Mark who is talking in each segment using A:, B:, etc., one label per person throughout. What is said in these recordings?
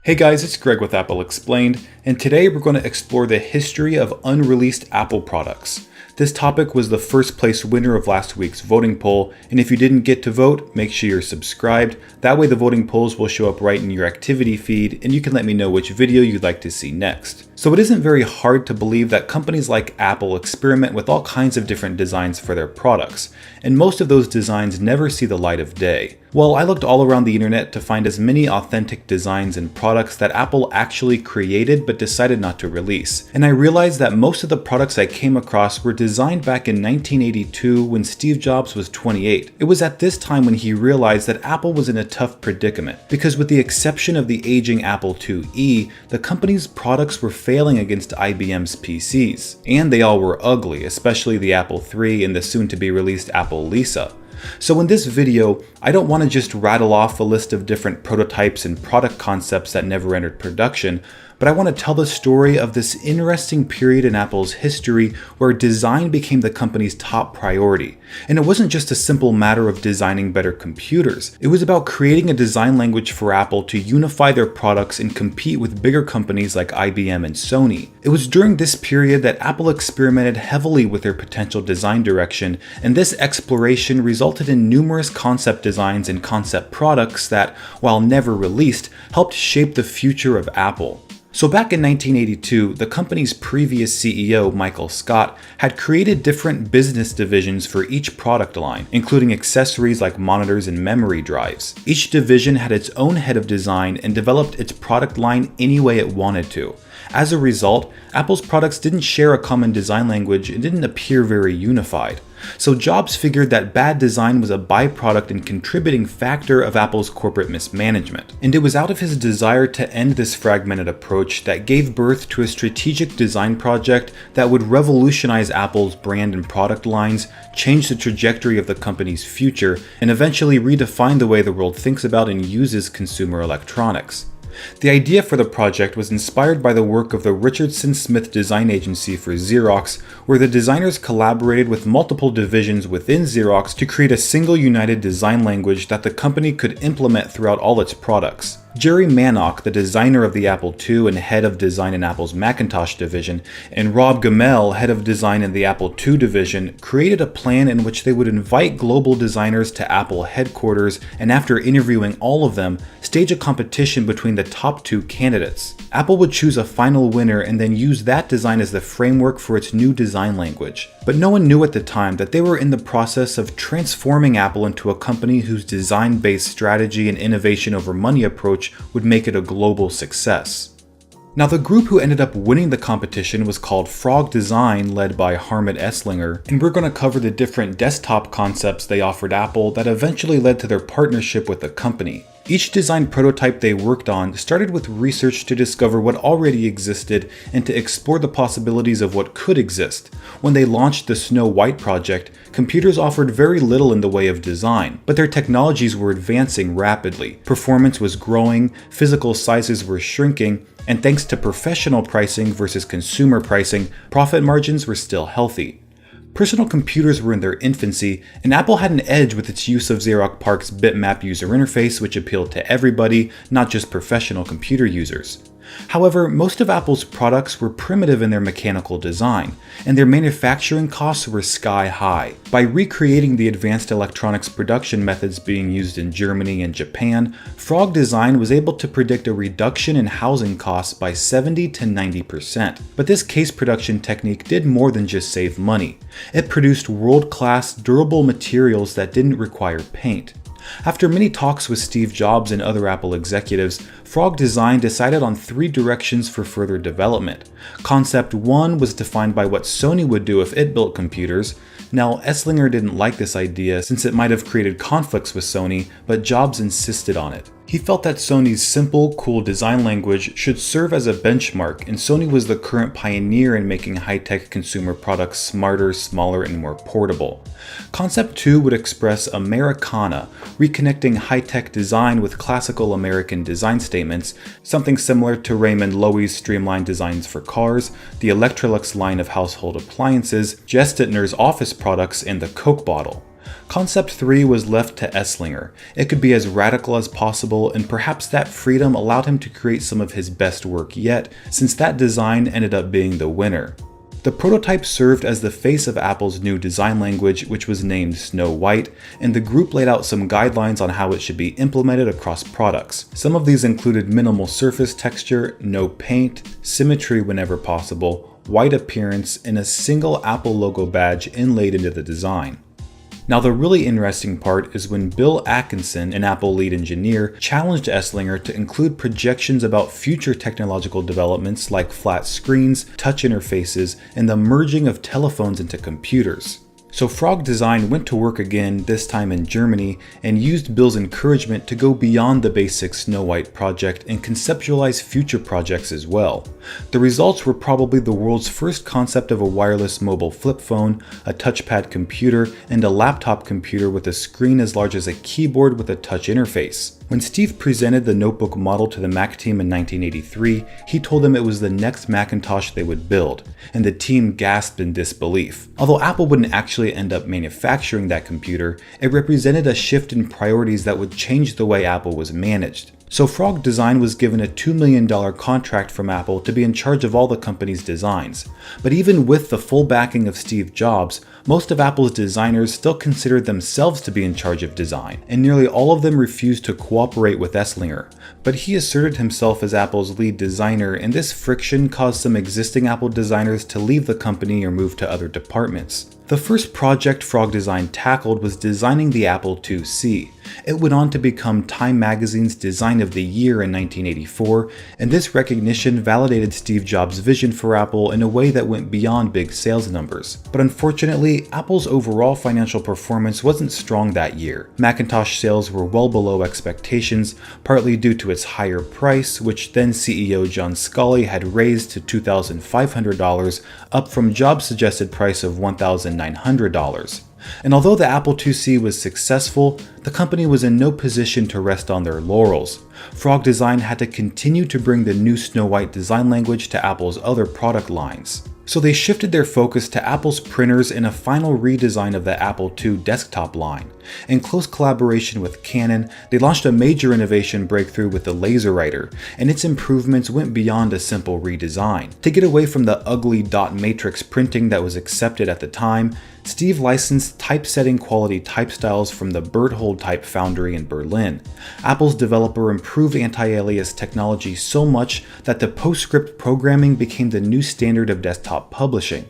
A: Hey guys, it's Greg with Apple Explained, and today we're going to explore the history of unreleased Apple products. This topic was the first place winner of last week's voting poll, and if you didn't get to vote, make sure you're subscribed. That way the voting polls will show up right in your activity feed, and you can let me know which video you'd like to see next. So it isn't very hard to believe that companies like Apple experiment with all kinds of different designs for their products, and most of those designs never see the light of day. Well, I looked all around the internet to find as many authentic designs and products that Apple actually created but decided not to release. And I realized that most of the products I came across were designed back in 1982 when Steve Jobs was 28. It was at this time when he realized that Apple was in a tough predicament, because with the exception of the aging Apple IIe, the company's products were failing against IBM's PCs. And they all were ugly, especially the Apple III and the soon-to-be released Apple Lisa. So in this video, I don't want to just rattle off a list of different prototypes and product concepts that never entered production, but I want to tell the story of this interesting period in Apple's history where design became the company's top priority. And it wasn't just a simple matter of designing better computers. It was about creating a design language for Apple to unify their products and compete with bigger companies like IBM and Sony. It was during this period that Apple experimented heavily with their potential design direction, and this exploration resulted in numerous concept designs and concept products that, while never released, helped shape the future of Apple. So back in 1982, the company's previous CEO, Michael Scott, had created different business divisions for each product line, including accessories like monitors and memory drives. Each division had its own head of design and developed its product line any way it wanted to. As a result, Apple's products didn't share a common design language and didn't appear very unified. So Jobs figured that bad design was a byproduct and contributing factor of Apple's corporate mismanagement. And it was out of his desire to end this fragmented approach that gave birth to a strategic design project that would revolutionize Apple's brand and product lines, change the trajectory of the company's future, and eventually redefine the way the world thinks about and uses consumer electronics. The idea for the project was inspired by the work of the Richardson Smith design agency for Xerox, where the designers collaborated with multiple divisions within Xerox to create a single united design language that the company could implement throughout all its products. Jerry Manock, the designer of the Apple II and head of design in Apple's Macintosh division, and Rob Gamel, head of design in the Apple II division, created a plan in which they would invite global designers to Apple headquarters and, after interviewing all of them, stage a competition between the top two candidates. Apple would choose a final winner and then use that design as the framework for its new design language. But no one knew at the time that they were in the process of transforming Apple into a company whose design-based strategy and innovation over money approach would make it a global success. Now, the group who ended up winning the competition was called Frog Design, led by Harmet Esslinger, and we're going to cover the different desktop concepts they offered Apple that eventually led to their partnership with the company. Each design prototype they worked on started with research to discover what already existed and to explore the possibilities of what could exist. When they launched the Snow White project, computers offered very little in the way of design, but their technologies were advancing rapidly. Performance was growing, physical sizes were shrinking, and thanks to professional pricing versus consumer pricing, profit margins were still healthy. Personal computers were in their infancy, and Apple had an edge with its use of Xerox PARC's bitmap user interface, which appealed to everybody, not just professional computer users. However, most of Apple's products were primitive in their mechanical design, and their manufacturing costs were sky high. By recreating the advanced electronics production methods being used in Germany and Japan, Frog Design was able to predict a reduction in housing costs by 70 to 90%. But this case production technique did more than just save money. It produced world-class, durable materials that didn't require paint. After many talks with Steve Jobs and other Apple executives, Frog Design decided on 3 directions for further development. Concept 1 was defined by what Sony would do if it built computers. Now, Esslinger didn't like this idea since it might have created conflicts with Sony, but Jobs insisted on it. He felt that Sony's simple, cool design language should serve as a benchmark, and Sony was the current pioneer in making high-tech consumer products smarter, smaller, and more portable. Concept 2 would express Americana, reconnecting high-tech design with classical American design statements, something similar to Raymond Loewy's streamlined designs for cars, the Electrolux line of household appliances, Gestetner's office products, and the Coke bottle. Concept 3 was left to Eslinger. It could be as radical as possible, and perhaps that freedom allowed him to create some of his best work yet, since that design ended up being the winner. The prototype served as the face of Apple's new design language, which was named Snow White, and the group laid out some guidelines on how it should be implemented across products. Some of these included minimal surface texture, no paint, symmetry whenever possible, white appearance, and a single Apple logo badge inlaid into the design. Now the really interesting part is when Bill Atkinson, an Apple lead engineer, challenged Eslinger to include projections about future technological developments like flat screens, touch interfaces, and the merging of telephones into computers. So Frog Design went to work again, this time in Germany, and used Bill's encouragement to go beyond the basic Snow White project and conceptualize future projects as well. The results were probably the world's first concept of a wireless mobile flip phone, a touchpad computer, and a laptop computer with a screen as large as a keyboard with a touch interface. When Steve presented the notebook model to the Mac team in 1983, he told them it was the next Macintosh they would build, and the team gasped in disbelief. Although Apple wouldn't actually end up manufacturing that computer, it represented a shift in priorities that would change the way Apple was managed. So Frog Design was given a $2 million contract from Apple to be in charge of all the company's designs. But even with the full backing of Steve Jobs, most of Apple's designers still considered themselves to be in charge of design, and nearly all of them refused to cooperate with Eslinger. But he asserted himself as Apple's lead designer, and this friction caused some existing Apple designers to leave the company or move to other departments. The first project Frog Design tackled was designing the Apple IIc. It went on to become Time Magazine's Design of the Year in 1984, and this recognition validated Steve Jobs' vision for Apple in a way that went beyond big sales numbers. But unfortunately, Apple's overall financial performance wasn't strong that year. Macintosh sales were well below expectations, partly due to its higher price, which then CEO John Sculley had raised to $2,500, up from Jobs' suggested price of $1,900. And although the Apple IIc was successful, the company was in no position to rest on their laurels. Frog Design had to continue to bring the new Snow White design language to Apple's other product lines. So they shifted their focus to Apple's printers in a final redesign of the Apple II desktop line. In close collaboration with Canon, they launched a major innovation breakthrough with the LaserWriter, and its improvements went beyond a simple redesign. To get away from the ugly dot matrix printing that was accepted at the time, Steve licensed typesetting quality type styles from the Berthold Type Foundry in Berlin. Apple's developer improved anti-alias technology so much that the PostScript programming became the new standard of desktop publishing.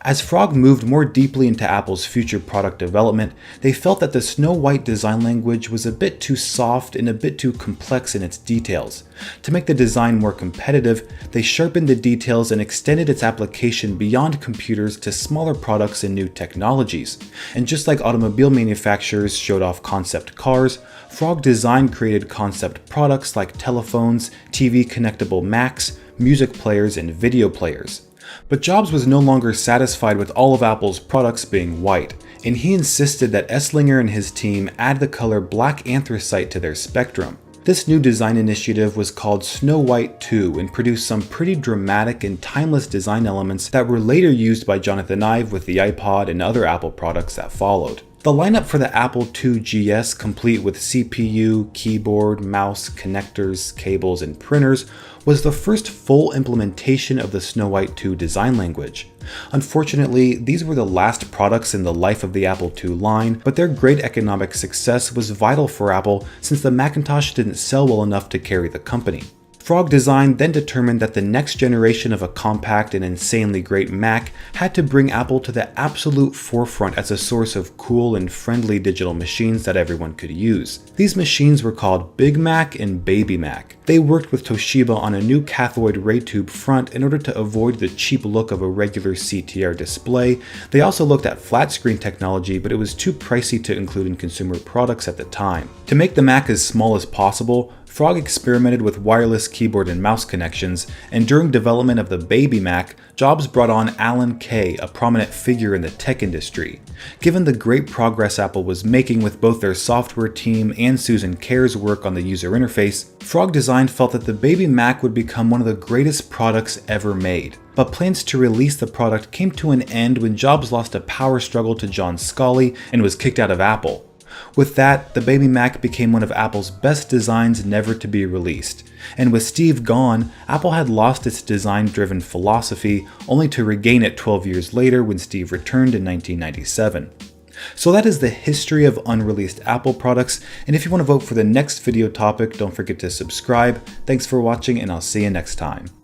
A: As Frog moved more deeply into Apple's future product development, they felt that the Snow White design language was a bit too soft and a bit too complex in its details. To make the design more competitive, they sharpened the details and extended its application beyond computers to smaller products and new technologies. And just like automobile manufacturers showed off concept cars, Frog Design created concept products like telephones, TV connectable Macs, music players, and video players. But Jobs was no longer satisfied with all of Apple's products being white, and he insisted that Eslinger and his team add the color black anthracite to their spectrum. This new design initiative was called Snow White 2 and produced some pretty dramatic and timeless design elements that were later used by Jonathan Ive with the iPod and other Apple products that followed. The lineup for the Apple II GS, complete with CPU, keyboard, mouse, connectors, cables, and printers, was the first full implementation of the Snow White 2 design language. Unfortunately, these were the last products in the life of the Apple II line, but their great economic success was vital for Apple since the Macintosh didn't sell well enough to carry the company. Frog Design then determined that the next generation of a compact and insanely great Mac had to bring Apple to the absolute forefront as a source of cool and friendly digital machines that everyone could use. These machines were called Big Mac and Baby Mac. They worked with Toshiba on a new cathode ray tube front in order to avoid the cheap look of a regular CTR display. They also looked at flat screen technology, but it was too pricey to include in consumer products at the time. To make the Mac as small as possible, Frog experimented with wireless keyboard and mouse connections, and during development of the Baby Mac, Jobs brought on Alan Kay, a prominent figure in the tech industry. Given the great progress Apple was making with both their software team and Susan Kayer's work on the user interface, Frog Design felt that the Baby Mac would become one of the greatest products ever made. But plans to release the product came to an end when Jobs lost a power struggle to John Sculley and was kicked out of Apple. With that, the Baby Mac became one of Apple's best designs never to be released. And with Steve gone, Apple had lost its design-driven philosophy, only to regain it 12 years later when Steve returned in 1997. So that is the history of unreleased Apple products, and if you want to vote for the next video topic, don't forget to subscribe. Thanks for watching, and I'll see you next time.